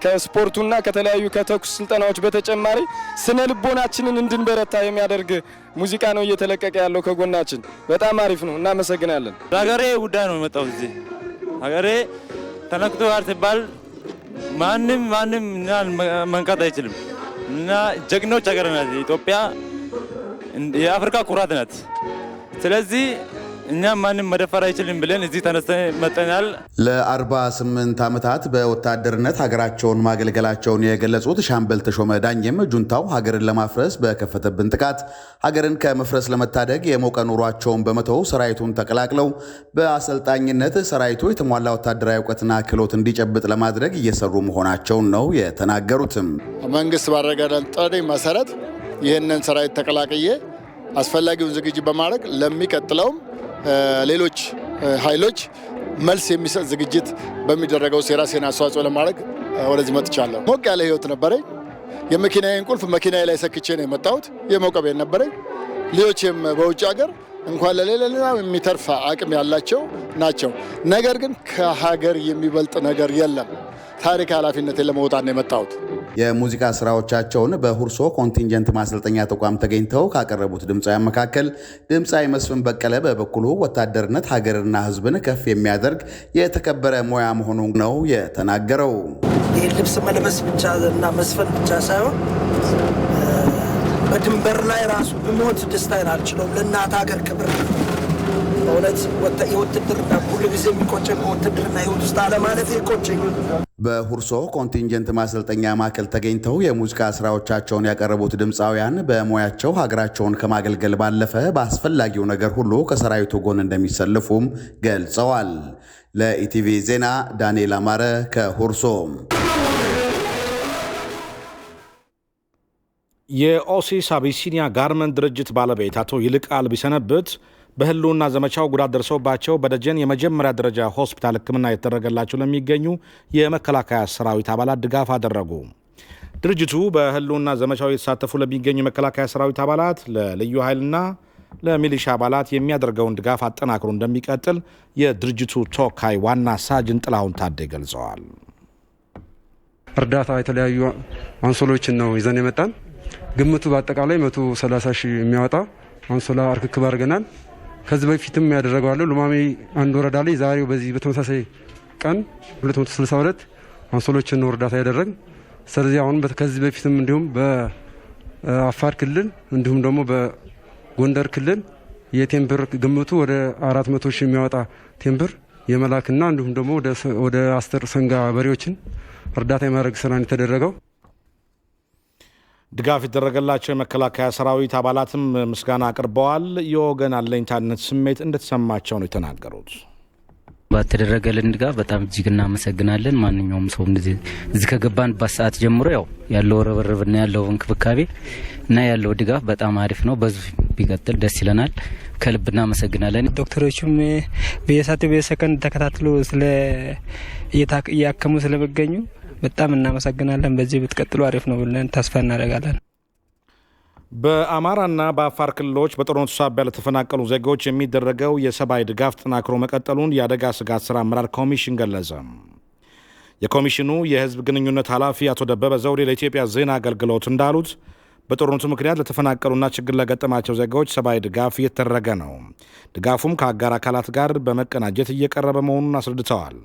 ከስፖርቱና ከተለያዩ ከተኩስ ስልጠናዎች በተጨማሪ ስነ ልቦናችንን እንድንበረታ የሚያደርግ ሙዚቃ ነው እየተለቀቀ ያለው ከጎናችን። በጣም አሪፍ ነው። እናመሰግናለን። ሀገሬ ጉዳይ ነው የመጣው እዚህ ሀገሬ ተነክቶ ጋር ሲባል ማንም መንካት አይችልም እና ጀግኖች ሀገር ናት ኢትዮጵያ፣ የአፍሪካ ኩራት ናት። ስለዚህ እኛም ማንም መደፈር አይችልም ብለን እዚህ ተነስተን መጠናል። ለ48 ዓመታት በወታደርነት ሀገራቸውን ማገልገላቸውን የገለጹት ሻምበል ተሾመ ዳኘም ጁንታው ሀገርን ለማፍረስ በከፈተብን ጥቃት ሀገርን ከመፍረስ ለመታደግ የሞቀ ኑሯቸውን በመተው ሰራዊቱን ተቀላቅለው በአሰልጣኝነት ሰራዊቱ የተሟላ ወታደራዊ እውቀትና ክህሎት እንዲጨብጥ ለማድረግ እየሰሩ መሆናቸውን ነው የተናገሩትም። መንግስት ባደረገልን ጥሪ መሰረት ይህንን ሰራዊት ተቀላቅዬ አስፈላጊውን ዝግጅት በማድረግ ለሚቀጥለውም ሌሎች ኃይሎች መልስ የሚሰጥ ዝግጅት በሚደረገው የራሴን አስተዋጽኦ ለማድረግ ወደዚህ መጥቻለሁ። ሞቅ ያለ ህይወት ነበረኝ። የመኪናዬን ቁልፍ መኪናዬ ላይ ሰክቼ ነው የመጣሁት። የሞቀ ቤት ነበረኝ። ልጆችም በውጭ ሀገር እንኳን ለሌላ የሚተርፍ አቅም ያላቸው ናቸው። ነገር ግን ከሀገር የሚበልጥ ነገር የለም። ታሪክ ኃላፊነትን ለመውጣት ነው የመጣሁት። የሙዚቃ ስራዎቻቸውን በሁርሶ ኮንቲንጀንት ማሰልጠኛ ተቋም ተገኝተው ካቀረቡት ድምፃውያን መካከል ድምፃዊ መስፍን በቀለ በበኩሉ ወታደርነት ሀገርና ሕዝብን ከፍ የሚያደርግ የተከበረ ሙያ መሆኑ ነው የተናገረው። ይህ ልብስ መልበስ ብቻ እና መስፈን ብቻ ሳይሆን በድንበር ላይ ራሱ ብሞት ደስታዬን አልችለውም። ለእናት ሀገር ክብር በእውነት የውትድርና ሁሉ ጊዜ የሚቆጨኝ በውትድርና ህይወት ውስጥ አለማለፍ ይቆጨኝ። በሁርሶ ኮንቲንጀንት ማሰልጠኛ ማዕከል ተገኝተው የሙዚቃ ስራዎቻቸውን ያቀረቡት ድምፃውያን በሙያቸው ሀገራቸውን ከማገልገል ባለፈ በአስፈላጊው ነገር ሁሉ ከሰራዊቱ ጎን እንደሚሰልፉም ገልጸዋል። ለኢቲቪ ዜና ዳንኤል አማረ ከሁርሶ። የኦሲስ አቢሲኒያ ጋርመንት ድርጅት ባለቤት አቶ ይልቃል ቢሰነብት በህልውና ዘመቻው ጉዳት ደርሶባቸው በደጀን የመጀመሪያ ደረጃ ሆስፒታል ሕክምና የተደረገላቸው ለሚገኙ የመከላከያ ሰራዊት አባላት ድጋፍ አደረጉ። ድርጅቱ በህልውና ዘመቻው የተሳተፉ ለሚገኙ የመከላከያ ሰራዊት አባላት፣ ለልዩ ኃይልና ለሚሊሻ አባላት የሚያደርገውን ድጋፍ አጠናክሮ እንደሚቀጥል የድርጅቱ ተወካይ ዋና ሳጅን ጥላሁን ታዴ ገልጸዋል። እርዳታ የተለያዩ አንሶሎችን ነው ይዘን የመጣን። ግምቱ በአጠቃላይ 130 ሺህ የሚያወጣ አንሶላ ርክክብ አድርገናል። ከዚህ በፊትም ያደረገዋለሁ ሉማሜ አንድ ወረዳ ላይ ዛሬው በዚህ በተመሳሳይ ቀን 262 አንሶሎችን ነው እርዳታ ያደረግ። ስለዚህ አሁን ከዚህ በፊትም እንዲሁም በአፋር ክልል እንዲሁም ደግሞ በጎንደር ክልል የቴምብር ግምቱ ወደ 400 ሺህ የሚያወጣ ቴምብር የመላክና እንዲሁም ደግሞ ወደ 10 ሰንጋ በሬዎችን እርዳታ የማድረግ ስራ ነው የተደረገው። ድጋፍ የተደረገላቸው የመከላከያ ሰራዊት አባላትም ምስጋና አቅርበዋል። የወገን አለኝታነት ስሜት እንደተሰማቸው ነው የተናገሩት። በተደረገልን ድጋፍ በጣም እጅግ እናመሰግናለን። ማንኛውም ሰው እዚህ ከገባንበት ሰዓት ጀምሮ ያለው ርብርብና ያለው እንክብካቤ እና ያለው ድጋፍ በጣም አሪፍ ነው። በዙ ቢቀጥል ደስ ይለናል። ከልብ እናመሰግናለን። ዶክተሮቹም በየሰዓቱ በየሰከንድ ተከታትሎ እያከሙ ስለሚገኙ በጣም እናመሰግናለን። በዚህ ብትቀጥሉ አሪፍ ነው ብለን ተስፋ እናደርጋለን። በአማራና በአፋር ክልሎች በጦርነቱ ሳቢያ ለተፈናቀሉ ዜጎች የሚደረገው የሰብአዊ ድጋፍ ተጠናክሮ መቀጠሉን የአደጋ ስጋት ስራ አመራር ኮሚሽን ገለጸ። የኮሚሽኑ የህዝብ ግንኙነት ኃላፊ አቶ ደበበ ዘውዴ ለኢትዮጵያ ዜና አገልግሎት እንዳሉት በጦርነቱ ምክንያት ለተፈናቀሉና ችግር ለገጠማቸው ዜጎች ሰብአዊ ድጋፍ እየተደረገ ነው። ድጋፉም ከአጋር አካላት ጋር በመቀናጀት እየቀረበ መሆኑን አስረድተዋል።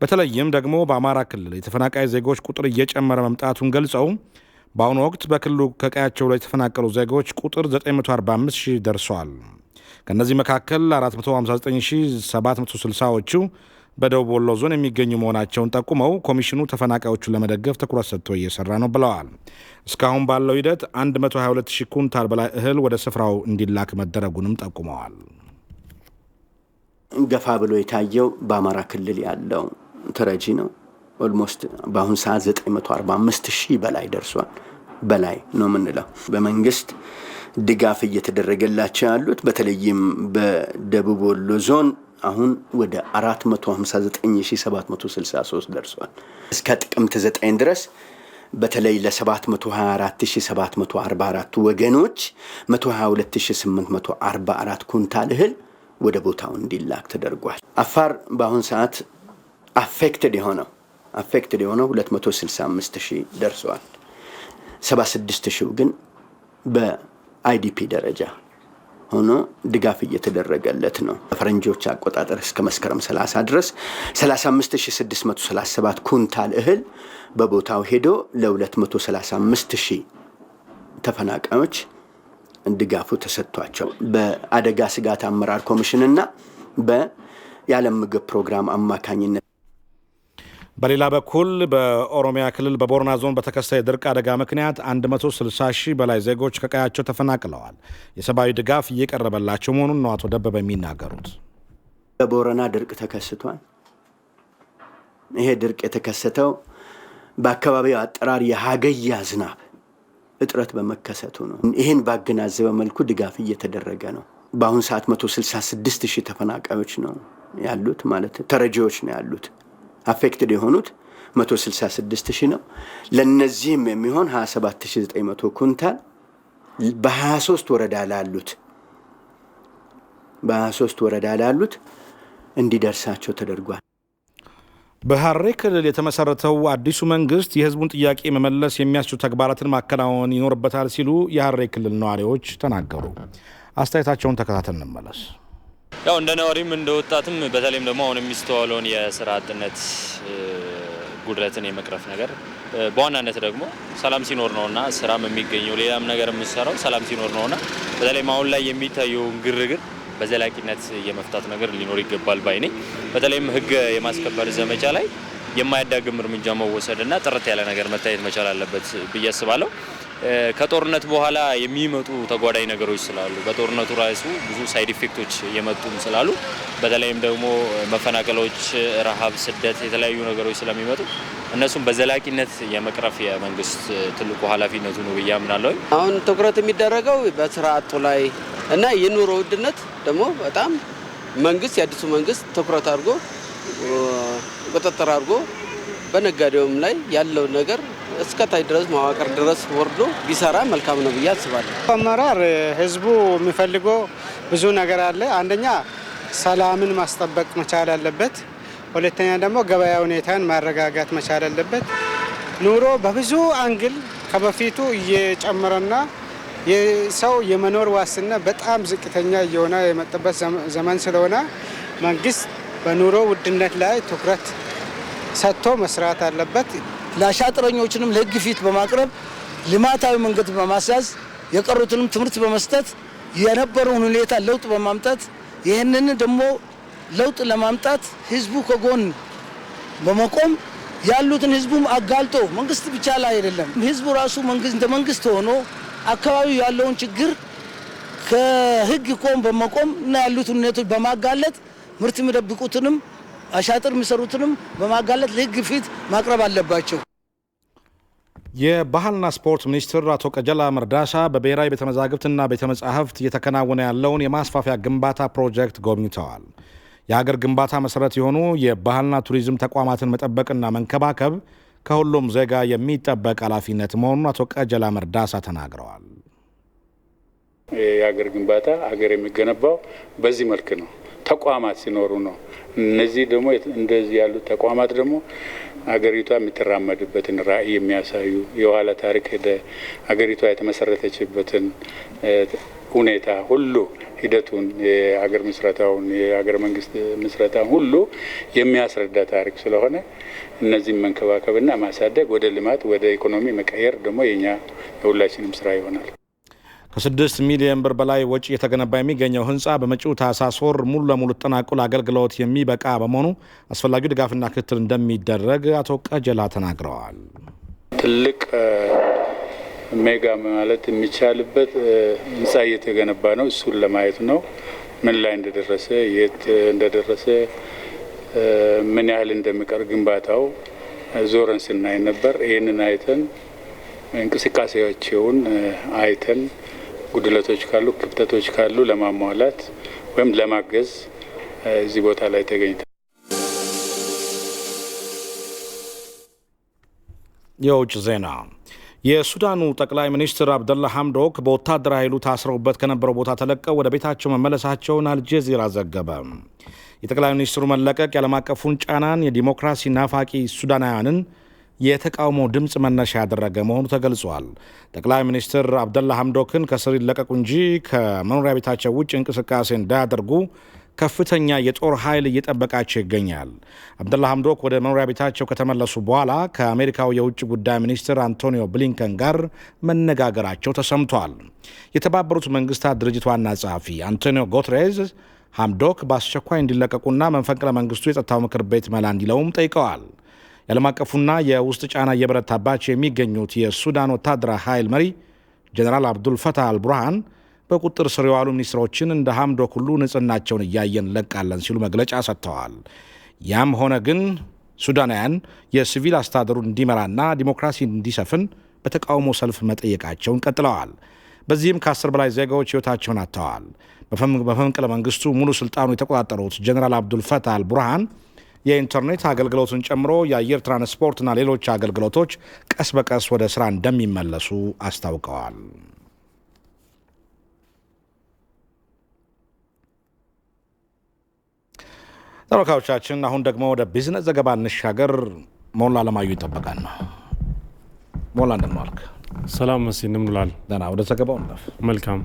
በተለይም ደግሞ በአማራ ክልል የተፈናቃይ ዜጎች ቁጥር እየጨመረ መምጣቱን ገልጸው በአሁኑ ወቅት በክልሉ ከቀያቸው ላይ የተፈናቀሉ ዜጎች ቁጥር 945 ሺህ ደርሷል። ከእነዚህ መካከል 459,760ዎቹ በደቡብ ወሎ ዞን የሚገኙ መሆናቸውን ጠቁመው ኮሚሽኑ ተፈናቃዮቹን ለመደገፍ ትኩረት ሰጥቶ እየሰራ ነው ብለዋል። እስካሁን ባለው ሂደት 122,000 ኩንታል በላይ እህል ወደ ስፍራው እንዲላክ መደረጉንም ጠቁመዋል። ገፋ ብሎ የታየው በአማራ ክልል ያለው ተረጂ ነው። ኦልሞስት በአሁን ሰዓት 945,000 በላይ ደርሷል። በላይ ነው የምንለው በመንግስት ድጋፍ እየተደረገላቸው ያሉት በተለይም በደቡብ ወሎ ዞን አሁን ወደ 459,763 ደርሷል። እስከ ጥቅምት 9 ድረስ በተለይ ለ724,744 ወገኖች 122,844 ኩንታል እህል ወደ ቦታው እንዲላክ ተደርጓል። አፋር በአሁን ሰዓት አፌክትድ የሆነው 265,000 ደርሷል። 76,000 ግን በአይዲፒ ደረጃ ሆኖ ድጋፍ እየተደረገለት ነው። በፈረንጆች አቆጣጠር እስከ መስከረም 30 ድረስ 35,637 ኩንታል እህል በቦታው ሄዶ ለ235,000 ተፈናቃዮች ድጋፉ ተሰጥቷቸው በአደጋ ስጋት አመራር ኮሚሽንና በዓለም ምግብ ፕሮግራም አማካኝነት። በሌላ በኩል በኦሮሚያ ክልል በቦረና ዞን በተከሰተ የድርቅ አደጋ ምክንያት 160,000 በላይ ዜጎች ከቀያቸው ተፈናቅለዋል። የሰብአዊ ድጋፍ እየቀረበላቸው መሆኑን ነው አቶ ደበበ የሚናገሩት። በቦረና ድርቅ ተከስቷል። ይሄ ድርቅ የተከሰተው በአካባቢው አጠራር የሀገያ ዝናብ እጥረት በመከሰቱ ነው። ይህን ባገናዘበ መልኩ ድጋፍ እየተደረገ ነው። በአሁን ሰዓት 166,000 ተፈናቃዮች ነው ያሉት፣ ማለት ተረጂዎች ነው ያሉት። አፌክትድ የሆኑት 166,000 ነው። ለነዚህም የሚሆን 27,900 ኩንታል በ23 ወረዳ ላሉት እንዲደርሳቸው ተደርጓል። በሐረሪ ክልል የተመሰረተው አዲሱ መንግስት የህዝቡን ጥያቄ መመለስ የሚያስችሉ ተግባራትን ማከናወን ይኖርበታል ሲሉ የሐረሪ ክልል ነዋሪዎች ተናገሩ። አስተያየታቸውን ተከታተል እንመለስ። ያው እንደ ነዋሪም እንደ ወጣትም በተለይም ደግሞ አሁን የሚስተዋለውን የስራ አጥነት ጉድለትን የመቅረፍ ነገር በዋናነት ደግሞ ሰላም ሲኖር ነውና ስራም የሚገኘው ሌላም ነገር የምሰራው ሰላም ሲኖር ነውና በተለይም አሁን ላይ የሚታየው ግርግር በዘላቂነት የመፍታት ነገር ሊኖር ይገባል ባይ ነኝ። በተለይም ህግ የማስከበር ዘመቻ ላይ የማያዳግም እርምጃ መወሰድና ጥርት ያለ ነገር መታየት መቻል አለበት ብዬ አስባለሁ። ከጦርነት በኋላ የሚመጡ ተጓዳኝ ነገሮች ስላሉ በጦርነቱ ራሱ ብዙ ሳይድ ኢፌክቶች የመጡም ስላሉ በተለይም ደግሞ መፈናቀሎች፣ ረሃብ፣ ስደት የተለያዩ ነገሮች ስለሚመጡ እነሱም በዘላቂነት የመቅረፍ የመንግስት ትልቁ ኃላፊነቱ ነው ብዬ አምናለሁ። አሁን ትኩረት የሚደረገው በስራ አጡ ላይ እና የኑሮ ውድነት ደግሞ በጣም መንግስት የአዲሱ መንግስት ትኩረት አድርጎ ቁጥጥር አድርጎ በነጋዴውም ላይ ያለው ነገር እስከታይ ድረስ መዋቅር ድረስ ወርዶ ቢሰራ መልካም ነው ብዬ አስባለሁ። አመራር ህዝቡ የሚፈልገው ብዙ ነገር አለ። አንደኛ ሰላምን ማስጠበቅ መቻል አለበት። ሁለተኛ ደግሞ ገበያ ሁኔታን ማረጋጋት መቻል አለበት። ኑሮ በብዙ አንግል ከበፊቱ እየጨመረና የሰው የመኖር ዋስትና በጣም ዝቅተኛ እየሆነ የመጣበት ዘመን ስለሆነ መንግስት በኑሮ ውድነት ላይ ትኩረት ሰጥቶ መስራት አለበት። ለአሻጥረኞችንም ለህግ ፊት በማቅረብ ልማታዊ መንገድ በማስያዝ የቀሩትንም ትምህርት በመስጠት የነበረውን ሁኔታ ለውጥ በማምጣት ይህንን ደግሞ ለውጥ ለማምጣት ህዝቡ ከጎን በመቆም ያሉትን ህዝቡም አጋልጦ መንግስት ብቻ ላይ አይደለም ህዝቡ ራሱ መንግስት እንደ መንግስት ሆኖ አካባቢው ያለውን ችግር ከህግ ቆም በመቆም እና ያሉትን ሁኔታዎች በማጋለጥ ምርት የሚደብቁትንም አሻጥር የሚሰሩትንም በማጋለጥ ለህግ ፊት ማቅረብ አለባቸው። የባህልና ስፖርት ሚኒስትር አቶ ቀጀላ መርዳሳ በብሔራዊ ቤተመዛግብትና ቤተመጻሕፍት እየተከናወነ ያለውን የማስፋፊያ ግንባታ ፕሮጀክት ጎብኝተዋል። የሀገር ግንባታ መሰረት የሆኑ የባህልና ቱሪዝም ተቋማትን መጠበቅና መንከባከብ ከሁሉም ዜጋ የሚጠበቅ ኃላፊነት መሆኑን አቶ ቀጀላ መርዳሳ ተናግረዋል። የሀገር ግንባታ ሀገር የሚገነባው በዚህ መልክ ነው። ተቋማት ሲኖሩ ነው። እነዚህ ደግሞ እንደዚህ ያሉ ተቋማት ደግሞ ሀገሪቷ የምትራመድበትን ራዕይ የሚያሳዩ የኋላ ታሪክ ሀገሪቷ የተመሰረተችበትን ሁኔታ ሁሉ ሂደቱን የሀገር ምስረታውን የሀገር መንግስት ምስረታውን ሁሉ የሚያስረዳ ታሪክ ስለሆነ እነዚህን መንከባከብና ማሳደግ ወደ ልማት ወደ ኢኮኖሚ መቀየር ደግሞ የሁላችንም ስራ ይሆናል። ከ6 ሚሊዮን ብር በላይ ወጪ የተገነባ የሚገኘው ህንፃ በመጪው ታህሳስ ወር ሙሉ ለሙሉ ተጠናቆ ለአገልግሎት የሚበቃ በመሆኑ አስፈላጊው ድጋፍና ክትትል እንደሚደረግ አቶ ቀጀላ ተናግረዋል። ትልቅ ሜጋ ማለት የሚቻልበት ህንፃ እየተገነባ ነው። እሱን ለማየት ነው። ምን ላይ እንደደረሰ የት እንደደረሰ ምን ያህል እንደሚቀር ግንባታው ዞረን ስናይ ነበር። ይህንን አይተን እንቅስቃሴዎችን አይተን ጉድለቶች ካሉ ክፍተቶች ካሉ ለማሟላት ወይም ለማገዝ እዚህ ቦታ ላይ ተገኝተን። የውጭ ዜና። የሱዳኑ ጠቅላይ ሚኒስትር አብደላ ሐምዶክ በወታደራዊ ኃይሉ ታስረውበት ከነበረው ቦታ ተለቀው ወደ ቤታቸው መመለሳቸውን አልጀዚራ ዘገበ። የጠቅላይ ሚኒስትሩ መለቀቅ የዓለም አቀፉን ጫናን የዲሞክራሲ ናፋቂ ሱዳናውያንን የተቃውሞ ድምፅ መነሻ ያደረገ መሆኑ ተገልጿል። ጠቅላይ ሚኒስትር አብደላ ሐምዶክን ከስር ይለቀቁ እንጂ ከመኖሪያ ቤታቸው ውጭ እንቅስቃሴ እንዳያደርጉ ከፍተኛ የጦር ኃይል እየጠበቃቸው ይገኛል። አብደላ ሐምዶክ ወደ መኖሪያ ቤታቸው ከተመለሱ በኋላ ከአሜሪካው የውጭ ጉዳይ ሚኒስትር አንቶኒዮ ብሊንከን ጋር መነጋገራቸው ተሰምቷል። የተባበሩት መንግስታት ድርጅት ዋና ጸሐፊ አንቶኒዮ ጉተሬዝ ሐምዶክ በአስቸኳይ እንዲለቀቁና መፈንቅለ መንግስቱ የጸጥታው ምክር ቤት መላ እንዲለውም ጠይቀዋል። የዓለም አቀፉና የውስጥ ጫና እየበረታባቸው የሚገኙት የሱዳን ወታደራዊ ኃይል መሪ ጀነራል አብዱልፈታህ አልቡርሃን በቁጥጥር ስር የዋሉ ሚኒስትሮችን እንደ ሐምዶክ ሁሉ ንጽህናቸውን እያየን እንለቃለን ሲሉ መግለጫ ሰጥተዋል። ያም ሆነ ግን ሱዳናውያን የሲቪል አስተዳደሩን እንዲመራና ዲሞክራሲ እንዲሰፍን በተቃውሞ ሰልፍ መጠየቃቸውን ቀጥለዋል። በዚህም ከ10 በላይ ዜጋዎች ሕይወታቸውን አጥተዋል። በመፈንቅለ መንግስቱ ሙሉ ስልጣኑ የተቆጣጠሩት ጀነራል አብዱልፈታህ አልቡርሃን የኢንተርኔት አገልግሎትን ጨምሮ የአየር ትራንስፖርትና ሌሎች አገልግሎቶች ቀስ በቀስ ወደ ስራ እንደሚመለሱ አስታውቀዋል። ተመልካቾቻችን አሁን ደግሞ ወደ ቢዝነስ ዘገባ እንሻገር። ሞላ አለማዩ ይጠበቃል ነው። ሞላ እንደምን ዋልክ? ሰላም መሲ እንደምን ውላል? ደህና። ወደ ዘገባው እንለፍ። መልካም